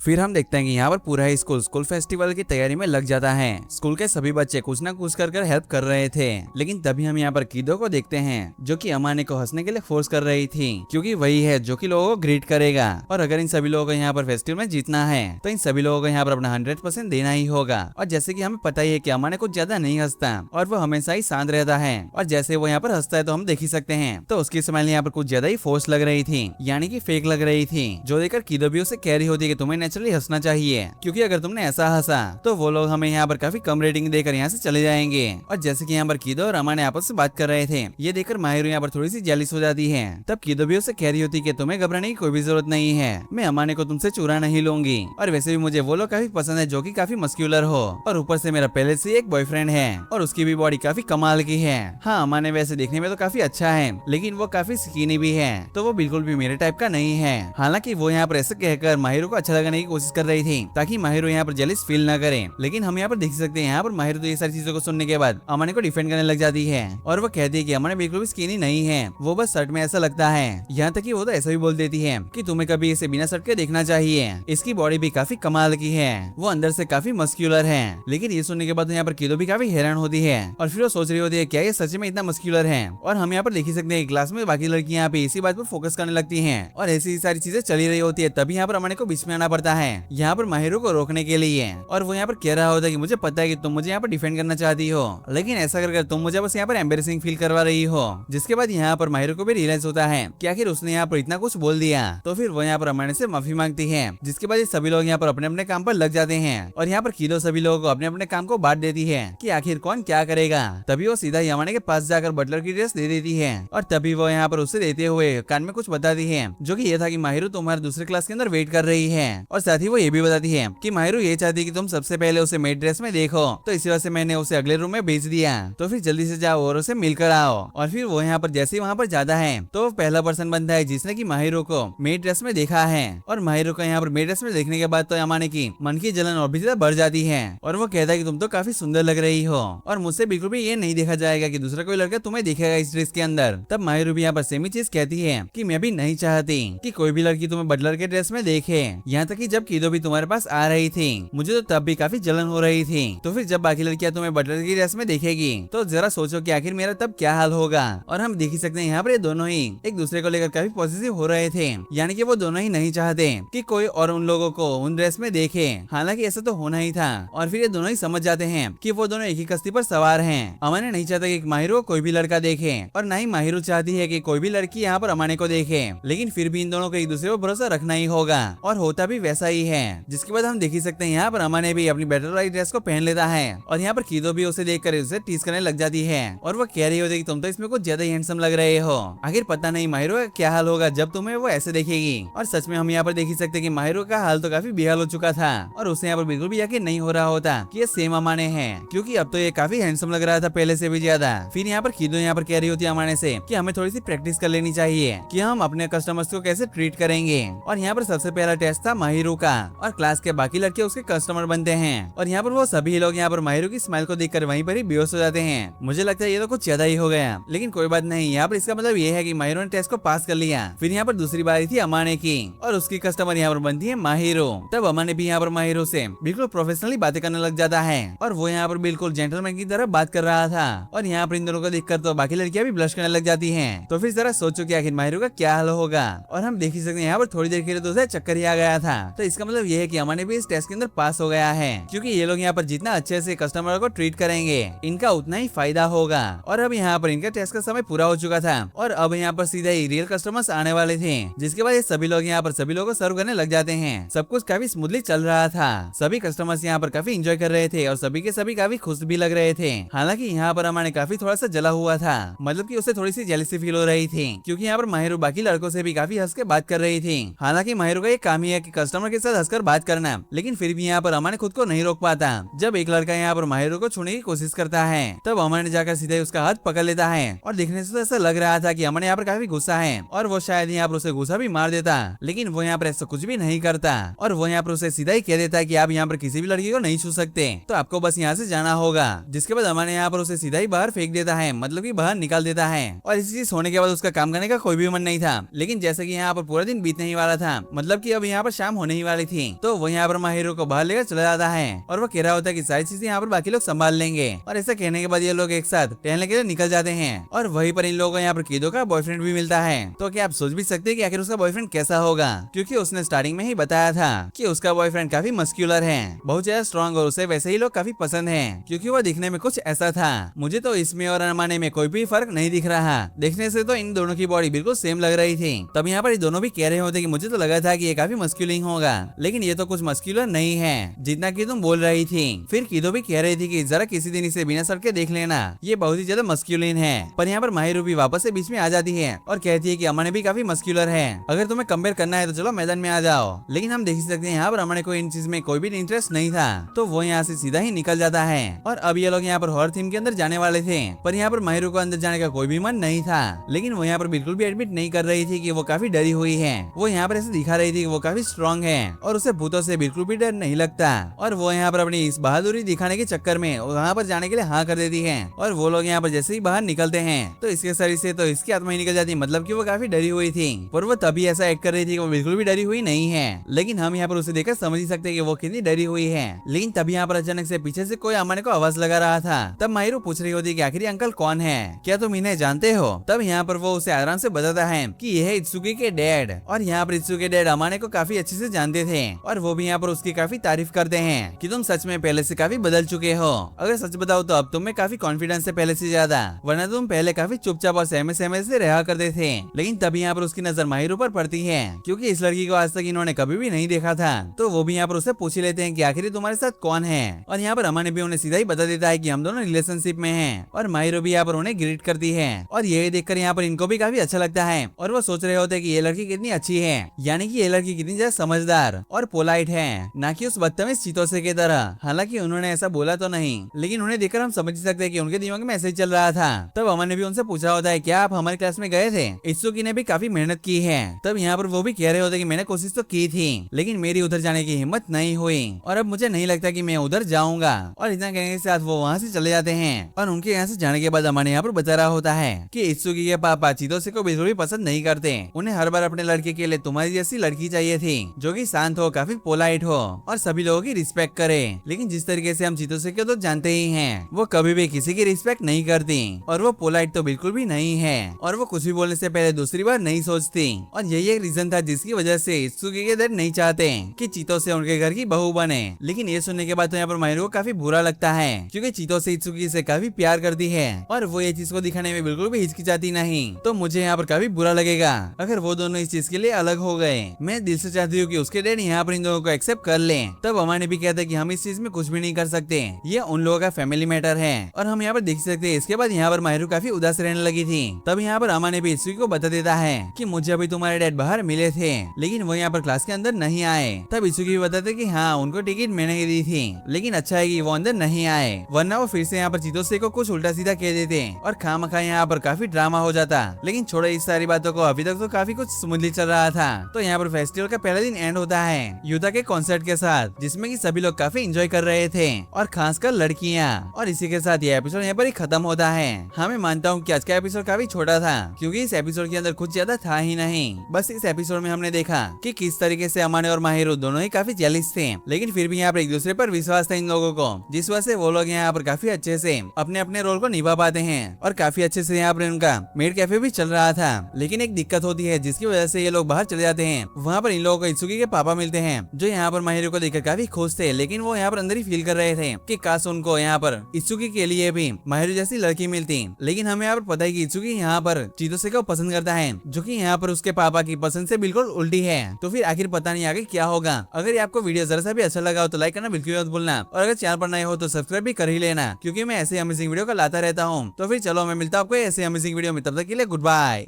फिर हम देखते हैं कि यहाँ पर पूरा ही स्कूल फेस्टिवल की तैयारी में लग जाता है। स्कूल के सभी बच्चे कुछ ना कुछ कर हेल्प कर रहे थे, लेकिन तभी हम यहाँ पर कीदो को देखते हैं जो कि अमाने को हंसने के लिए फोर्स कर रही थी, क्योंकि वही है जो कि लोगों को ग्रीट करेगा। और अगर इन सभी लोगों को यहाँ पर फेस्टिवल में जीतना है तो इन सभी लोगों को यहाँ पर अपना 100% देना ही होगा। और जैसे कि हमें पता ही है कि अमाने कुछ ज्यादा नहीं हंसता और वो हमेशा ही शांत रहता है, और जैसे वो यहाँ पर हंसता है तो हम देख ही सकते हैं तो उसकी स्माइल यहाँ पर कुछ ज्यादा ही फोर्स लग रही थी, यानी कि फेक लग रही थी, जो देखकर कीदो भी उसे कह रही होती है कि तुम्हें नेचुरली हंसना चाहिए, क्योंकि अगर तुमने ऐसा हंसा तो वो लोग हमें यहाँ पर काफी कम रेटिंग देकर यहाँ से चले जाएंगे। और जैसे कि यहाँ पर कीदो और अमाने आपस में बात कर रहे थे, ये देखकर माहिरो यहाँ पर थोड़ी सी जेलिस हो जाती है। तब कीदो भी उसे कह रही होती है कि तुम्हें घबराने की कोई भी जरूरत नहीं है, मैं अमाने को तुमसे चुरा नहीं लूंगी, और वैसे भी मुझे वो लोग काफी पसंद है जो कि काफी मस्क्यूलर हो, और ऊपर से मेरा पहले से एक बॉयफ्रेंड है और उसकी भी बॉडी काफी कमाल की है। हाँ, अमाने वैसे देखने में तो काफी अच्छा है, लेकिन वो काफी स्किनी भी है, तो वो बिल्कुल भी मेरे टाइप का नहीं है। हालांकि वो यहाँ पर ऐसे कहकर माहिरो को अच्छा लगाने की कोशिश कर रही थी ताकि माहिरो यहाँ पर जेलिस फील न करे, लेकिन हम यहाँ पर देख सकते हैं यहाँ पर माहिरो तो ये सारी चीजों को सुनने के बाद अमाने को डिफेंड करने लग जाती है, और वो कहती है कि अमाने बिल्कुल भी स्किनी नहीं है, वो बस शर्ट में ऐसा लगता है। यहाँ तक कि वो तो ऐसा भी बोल देती है कि तुम्हें कभी इसे बिना शर्ट के देखना चाहिए, इसकी बॉडी भी काफी कमाल की है, वो अंदर से काफी मस्क्यूलर है। लेकिन ये सुनने के बाद यहाँ पर कीदो भी काफी हैरान होती है, और फिर वो सोच रही होती है क्या ये सच में इतना मस्क्यूलर है। और हम यहाँ पर देख ही सकते हैं क्लास में बाकी लड़कियां यहाँ पे इसी बात पर फोकस करने लगती हैं, और ऐसी सारी चीजें चली रही होती है। तभी यहाँ पर अमाने को बीच में आना पड़ता है यहाँ पर माहिरो को रोकने के लिए, और वो यहाँ पर कह रहा होता है कि मुझे पता है कि तुम मुझे यहाँ पर डिफेंड करना चाहती हो, लेकिन ऐसा कर तुम मुझे बस यहाँ पर एम्बेरसिंग फील करवा रही हो। जिसके बाद यहाँ पर माहिरो को भी रियलाइज होता है कि आखिर उसने यहाँ पर इतना कुछ बोल दिया, तो फिर वो यहाँ पर अमाने से माफी मांगती है। जिसके बाद ये सभी लोग यहाँ पर अपने अपने काम पर लग जाते हैं, और यहाँ पर कीदो सभी लोगों को अपने अपने काम को बांट देती है कि आखिर कौन क्या करेगा। तभी वो सीधा अमाने के पास जाकर बटलर की ड्रेस दे देती है, और तभी वो यहाँ पर उसे देते हुए कान में कुछ बताती है, जो कि ये था कि माहिरो तुम्हारे दूसरे क्लास के अंदर वेट कर रही है, और साथ ही वो ये भी बताती है कि माहिरो ये चाहती है कि तुम सबसे पहले उसे मेड ड्रेस में देखो, तो इसी वजह से मैंने उसे अगले रूम में भेज दिया, तो फिर जल्दी से जाओ और उसे मिलकर आओ। और फिर वो यहाँ पर जैसे ही वहाँ पर जाता है तो वो पहला पर्सन बनता है जिसने की माहिरो को मेड ड्रेस में देखा है, और माहिरो को यहाँ पर मेड ड्रेस में देखने के बाद तो अमाने की मन की जलन और भी ज्यादा बढ़ जाती है, और वो कहता है कि तुम तो काफी सुंदर लग रही हो, और मुझसे बिल्कुल भी ये नहीं देखा जाएगा कि दूसरा कोई लड़का तुम्हें देखेगा इस ड्रेस के अंदर। तब माहिरो भी यहाँ पर सेम ही चीज कहती है कि मैं भी नहीं चाहती कि कोई भी लड़की तुम्हें बटलर के ड्रेस में देखे। यहाँ तक कि जब कीदो भी तुम्हारे पास आ रही थी मुझे तो तब भी काफी जलन हो रही थी, तो फिर जब बाकी लड़कियां तुम्हें बटलर की ड्रेस में देखेगी तो जरा सोचो कि आखिर मेरा तब क्या हाल होगा। और हम देख ही सकते हैं यहाँ पर ये दोनों ही एक दूसरे को लेकर काफी पॉजिटिव हो रहे थे, यानी कि वो दोनों ही नहीं चाहते कि कोई और उन लोगों को उन ड्रेस में देखे। हालांकि ऐसा तो होना ही था, और फिर ये दोनों ही समझ जाते हैं कि वो दोनों एक ही कश्ती पर सवार हैं। अमाने नहीं चाहता कि माहिरो को कोई भी लड़का देखे, और ना ही माहिरो चाहती है कि कोई भी लड़की यहाँ पर अमाने को देखे, लेकिन फिर भी इन दोनों को एक दूसरे पर भरोसा रखना ही होगा, और होता भी वैसा ही है। जिसके बाद हम देख ही सकते हैं यहाँ पर अमाने भी अपनी बैटल वाली ड्रेस को पहन लेता है, और यहाँ पर कीदो भी उसे देखकर उसे टीज करने लग जाती है, और वो कह रही होती है कि तुम तो इसमें कुछ ज्यादा ही हैंडसम लग रहे हो। आखिर पता नहीं माहिरो का क्या हाल होगा जब तुम्हें वो ऐसे देखेगी। और सच में हम यहाँ पर देख ही सकते हैं कि माहिरो का हाल तो काफी बेहाल हो चुका था, और उसे यहाँ पर बिल्कुल भी यकीन नहीं हो रहा होता कि ये सेम अमाने हैं, क्योंकि अब तो ये काफी हैंडसम लग रहा था पहले से भी ज्यादा। फिर यहाँ पर कीदो यहाँ पर कह रही होती है अमाने से कि हमें थोड़ी सी प्रैक्टिस कर लेनी चाहिए कि हम अपने कस्टमर्स को कैसे ट्रीट करेंगे। और यहाँ पर सबसे पहला टेस्ट था माहिरो का, और क्लास के बाकी लड़के उसके कस्टमर बनते हैं, और यहाँ पर वो सभी लोग यहाँ पर माहिरो की स्माइल को देखकर वहीं पर ही बेहोश हो जाते हैं। मुझे लगता है ये तो कुछ ज्यादा ही हो गया, लेकिन कोई बात नहीं। यहाँ पर इसका मतलब ये है कि माहिरो ने टेस्ट को पास कर लिया। फिर यहाँ पर दूसरी बारी थी अमाने की, और उसकी कस्टमर यहाँ पर बनती है माहिरो। तब अमाने भी यहाँ पर माहिरो से बिल्कुल प्रोफेशनली बातें करने लग जाता है, और वो यहाँ पर बिल्कुल जेंटलमैन की तरह बात कर रहा था, और यहाँ पर इन दोनों को देखकर तो बाकी लड़कियां भी ब्लश करने लग जाती हैं। तो फिर जरा सोचो कि आखिर माहिरो का क्या हाल होगा। और हम देख ही सकते हैं यहाँ पर थोड़ी देर के लिए तो उसे चक्कर ही आ गया था, तो इसका मतलब ये है कि अमाने भी इस टेस्ट के अंदर पास हो गया है, क्योंकि ये लोग यहाँ पर जितना अच्छे से कस्टमर को ट्रीट करेंगे इनका उतना ही फायदा होगा। और अब यहाँ पर इनका टेस्ट का समय पूरा हो चुका था, और अब यहाँ पर सीधा ही रियल कस्टमर्स आने वाले थे, जिसके बाद ये सभी लोग यहाँ पर सभी लोगों को सर्व करने लग जाते हैं। सब कुछ काफी स्मूथली चल रहा था, सभी कस्टमर्स यहाँ पर काफी इंजॉय कर रहे थे, और सभी के सभी काफी खुश भी लग रहे थे। हालांकि यहाँ पर अमाने काफी थोड़ा सा जला हुआ था, मतलब कि उसे थोड़ी सी जेलसी फील हो रही थी, क्योंकि यहाँ पर माहिरो बाकी लड़कों से भी काफी हंस के बात कर रही थी। हालांकि माहिरो का ये काम ही है कि कस्टमर के साथ हंसकर बात करना, लेकिन फिर भी यहाँ पर अमाने खुद को नहीं रोक पाता। जब एक लड़का यहाँ पर माहिरो को छूने की कोशिश करता है, तब अमाने जाकर सीधे उसका हाथ पकड़ लेता है, और देखने से तो ऐसा लग रहा था कि अमाने यहाँ पर काफी गुस्सा है, और वो शायद यहाँ पर उसे गुस्सा भी मार देता, लेकिन वो यहाँ पर ऐसा कुछ भी नहीं करता, और वो यहाँ पर उसे सीधा ही कह देता है कि आप यहाँ पर किसी भी लड़की को नहीं छू सकते, तो आपको बस यहाँ से जाना होगा। जिसके बाद अमाने यहाँ पर उसे सीधा ही बाहर फेंक देता है, मतलब कि बाहर निकाल देता है। और इसी चीज होने के बाद उसका काम करने का कोई भी मन नहीं था, लेकिन जैसे कि यहाँ पर पूरा दिन बीतने ही वाला था, मतलब कि अब यहाँ पर शाम होने होने ही वाली थी। तो वो यहाँ पर माहिरो को बाहर लेकर चला जाता है और वो कह रहा होता है कि सारी चीजें यहाँ पर बाकी लोग संभाल लेंगे। और ऐसा कहने के बाद ये लोग एक साथ टहलने के लिए निकल जाते हैं और वहीं पर इन लोगों को यहाँ पर कीदो का बॉयफ्रेंड भी मिलता है। तो क्या आप सोच भी सकते हैं कि आखिर उसका बॉयफ्रेंड कैसा होगा, क्योंकि उसने स्टार्टिंग में ही बताया था कि उसका बॉयफ्रेंड काफी मस्क्यूलर है, बहुत ज्यादा स्ट्रॉन्ग, और उसे वैसे ही लोग काफी पसंद है क्योंकि वो दिखने में कुछ ऐसा था। मुझे तो इसमें और अरमाने में कोई भी फर्क नहीं दिख रहा, देखने से तो इन दोनों की बॉडी बिल्कुल सेम लग रही थी। तब यहाँ पर ये दोनों भी कह रहे होते कि मुझे तो लगा था कि ये काफी मस्क्यूलिन होगा, लेकिन ये तो कुछ मस्क्यूलर नहीं है जितना कि तुम बोल रही थी। फिर कीदो भी कह रही थी कि जरा किसी दिन इसे बिना सर के देख लेना, ये बहुत ही ज्यादा मस्क्यूलिन है। पर यहाँ पर माहिरो भी वापस से बीच में आ जाती है और कहती है कि अमाने भी काफी मस्क्यूलर है, अगर तुम्हें कंपेयर करना है तो चलो मैदान में आ जाओ। लेकिन हम देख सकते हैं यहाँ पर अमाने को इन चीज में कोई भी इंटरेस्ट नहीं था, तो वो यहाँ से सीधा ही निकल जाता है। और अब ये लोग यहाँ पर हॉरर थीम के अंदर जाने वाले थे, पर यहाँ पर माहिरो को अंदर जाने का कोई भी मन नहीं था। लेकिन वो यहाँ पर बिल्कुल भी एडमिट नहीं कर रही थी कि वो काफी डरी हुई है। वो यहाँ पर ऐसे दिखा रही थी कि वो काफी स्ट्रॉन्ग है और उसे भूतों से बिल्कुल भी डर नहीं लगता। और वो यहाँ पर अपनी इस बहादुरी दिखाने के चक्कर में वहाँ पर जाने के लिए हाँ कर देती है। और वो लोग यहाँ पर जैसे ही बाहर निकलते हैं तो इसके शरीर से तो इसकी आत्मा ही निकल जाती है, मतलब कि वो काफी डरी हुई थी। पर वो तभी ऐसा एक्ट कर रही थी कि वो बिल्कुल भी डरी हुई नहीं है। लेकिन हम यहाँ पर उसे देखकर समझ ही सकते हैं कि वो कितनी डरी हुई है। लेकिन तभी यहाँ पर अचानक से पीछे से कोई अमाने को आवाज लगा रहा था। तब माहिरो पूछ रही होती कि आखिर अंकल कौन है, क्या तुम इन्हें जानते हो। तब यहाँ पर वो उसे आराम से बताता है कि यह है इत्सुकी के डैड। और यहाँ पर इत्सुकी के डैड अमाने को काफी अच्छे से जानते थे और वो भी यहाँ पर उसकी काफी तारीफ करते हैं कि तुम सच में पहले से काफी बदल चुके हो। अगर सच बताओ तो अब तुम में काफी कॉन्फिडेंस है पहले से ज्यादा, वरना तुम पहले काफी चुपचाप और सहमे सहमे से रहा करते थे। लेकिन तभी यहाँ पर उसकी नजर माहिरो पर पड़ती है, क्योंकि इस लड़की को आज तक इन्होंने कभी भी नहीं देखा था। तो वो भी यहाँ पर उससे पूछ लेते हैं कि आखिर तुम्हारे साथ कौन है। और यहाँ पर अमाने भी उन्हें सीधा ही बता देता है कि हम दोनों रिलेशनशिप में हैं। और माहिरो भी यहाँ पर उन्हें ग्रीट करती है और ये देखकर यहाँ पर इनको भी काफी अच्छा लगता है। और वो सोच रहे होते हैं कि ये लड़की कितनी अच्छी है, यानी कि ये लड़की कितनी ज्यादा समझदार और पोलाइट है, ना कि उस बदतमीज चीतोसे की तरह। हालांकि उन्होंने ऐसा बोला तो नहीं, लेकिन उन्हें देखकर हम समझ सकते हैं कि उनके दिमाग में ऐसे ही चल रहा था। तब अमन ने भी उनसे पूछा होता है क्या आप हमारे क्लास में गए थे। इत्सुकी ने भी काफी मेहनत की है। तब यहाँ पर वो भी कह रहे होते कि मैंने कोशिश तो की थी, लेकिन मेरी उधर जाने की हिम्मत नहीं हुई और अब मुझे नहीं लगता कि मैं उधर जाऊंगा। और इतना कहने के साथ वो वहाँ से चले जाते हैं। और उनके यहाँ से जाने के बाद अमन यहाँ पर बता रहा होता है कि इत्सुकी के पापा चितोसे को बिल्कुल भी पसंद नहीं करते। उन्हें हर बार अपने लड़के के लिए तुम्हारी जैसी लड़की चाहिए थी, जो कि शांत हो, काफी पोलाइट हो और सभी लोगों की रिस्पेक्ट करे। लेकिन जिस तरीके से हम चितोसे को तो जानते ही हैं, वो कभी भी किसी की रिस्पेक्ट नहीं करती और वो पोलाइट तो बिल्कुल भी नहीं है और वो कुछ भी बोलने से पहले दूसरी बार नहीं सोचती। और यही एक रीजन था जिसकी वजह से इत्सुकी के डैड नहीं चाहते कि चितोसे उनके घर की बहू बने। लेकिन ये सुनने के बाद तो यहाँ पर माहिरो को काफी बुरा लगता है, क्योंकि चितोसे इत्सुकी से काफी प्यार करती है और वो ये चीज को दिखाने में बिल्कुल भी हिचकिचाती नहीं। तो मुझे यहाँ पर काफी बुरा लगेगा अगर वो दोनों इस चीज के लिए अलग हो गए। मैं दिल से चाहती हूँ कि उसके डैड यहाँ पर इन दोनों को एक्सेप्ट कर ले। तब अमाने भी कहते कि हम इस चीज में कुछ भी नहीं कर सकते, ये उन लोगों का फैमिली मैटर है। और हम यहाँ पर देख सकते हैं इसके बाद यहाँ पर माहिरो काफी उदास रहने लगी थी। तब यहाँ पर अमाने भी इत्सुकी को बता देता है कि मुझे अभी तुम्हारे डैड बाहर मिले थे, लेकिन वो यहाँ पर क्लास के अंदर नहीं आए। तब इत्सुकी भी बताते कि हाँ, उनको टिकट मैंने ही दी थी, लेकिन अच्छा है कि वो अंदर नहीं आए, वरना वो फिर से यहाँ पर चितोसे को कुछ उल्टा सीधा कह देते और खामखा यहाँ पर काफी ड्रामा हो जाता। लेकिन छोड़ो इस सारी बातों को, अभी तक तो काफी कुछ स्मूथली चल रहा था। तो यहाँ पर फेस्टिवल का पहला दिन एंड होता है युता के कॉन्सर्ट के साथ, जिसमें कि सभी लोग काफी एंजॉय कर रहे थे और खासकर लड़कियां। और इसी के साथ ये एपिसोड यहाँ पर ही खत्म होता है। हाँ, मैं मानता हूँ कि आज का एपिसोड काफी छोटा था, क्योंकि इस एपिसोड के अंदर कुछ ज्यादा था ही नहीं। बस इस एपिसोड में हमने देखा कि किस तरीके से अमाने और माहिरो दोनों ही काफी जेलिस थे, लेकिन फिर भी यहाँ पर एक दूसरे पर विश्वास था इन लोगों को, जिस वजह से वो लोग यहाँ पर काफी अच्छे से अपने अपने रोल को निभा पाते हैं और काफी अच्छे से यहाँ पर उनका मेड कैफे भी चल रहा था। लेकिन एक दिक्कत होती है जिसकी वजह से ये लोग बाहर चले जाते हैं। वहाँ पर इन लोगों को इत्सुकी के पापा मिलते हैं, जो यहाँ पर माहिरो को देखकर काफी खुश थे, लेकिन वो यहाँ पर अंदर ही फील कर रहे थे कि काश उनको यहाँ पर इत्सुकी के लिए भी माहिरो जैसी लड़की मिलती। लेकिन हमें यहाँ पर पता है कि इत्सुकी यहाँ पर चितोसे को पसंद करता है, जो कि यहाँ पर उसके पापा की पसंद से बिल्कुल उल्टी है। तो फिर आखिर पता नहीं आगे क्या होगा। अगर आपको वीडियो जरा सा भी अच्छा लगा हो तो लाइक करना बिल्कुल मत भूलना, और अगर चैनल पर नए हो तो सब्सक्राइब भी कर ही लेना, क्योंकि मैं ऐसे अमेजिंग वीडियो का लाता रहता हूँ। तो फिर चलो, मैं मिलता हूँ आपको ऐसे अमेजिंग वीडियो में, तब तक के लिए गुड बाय।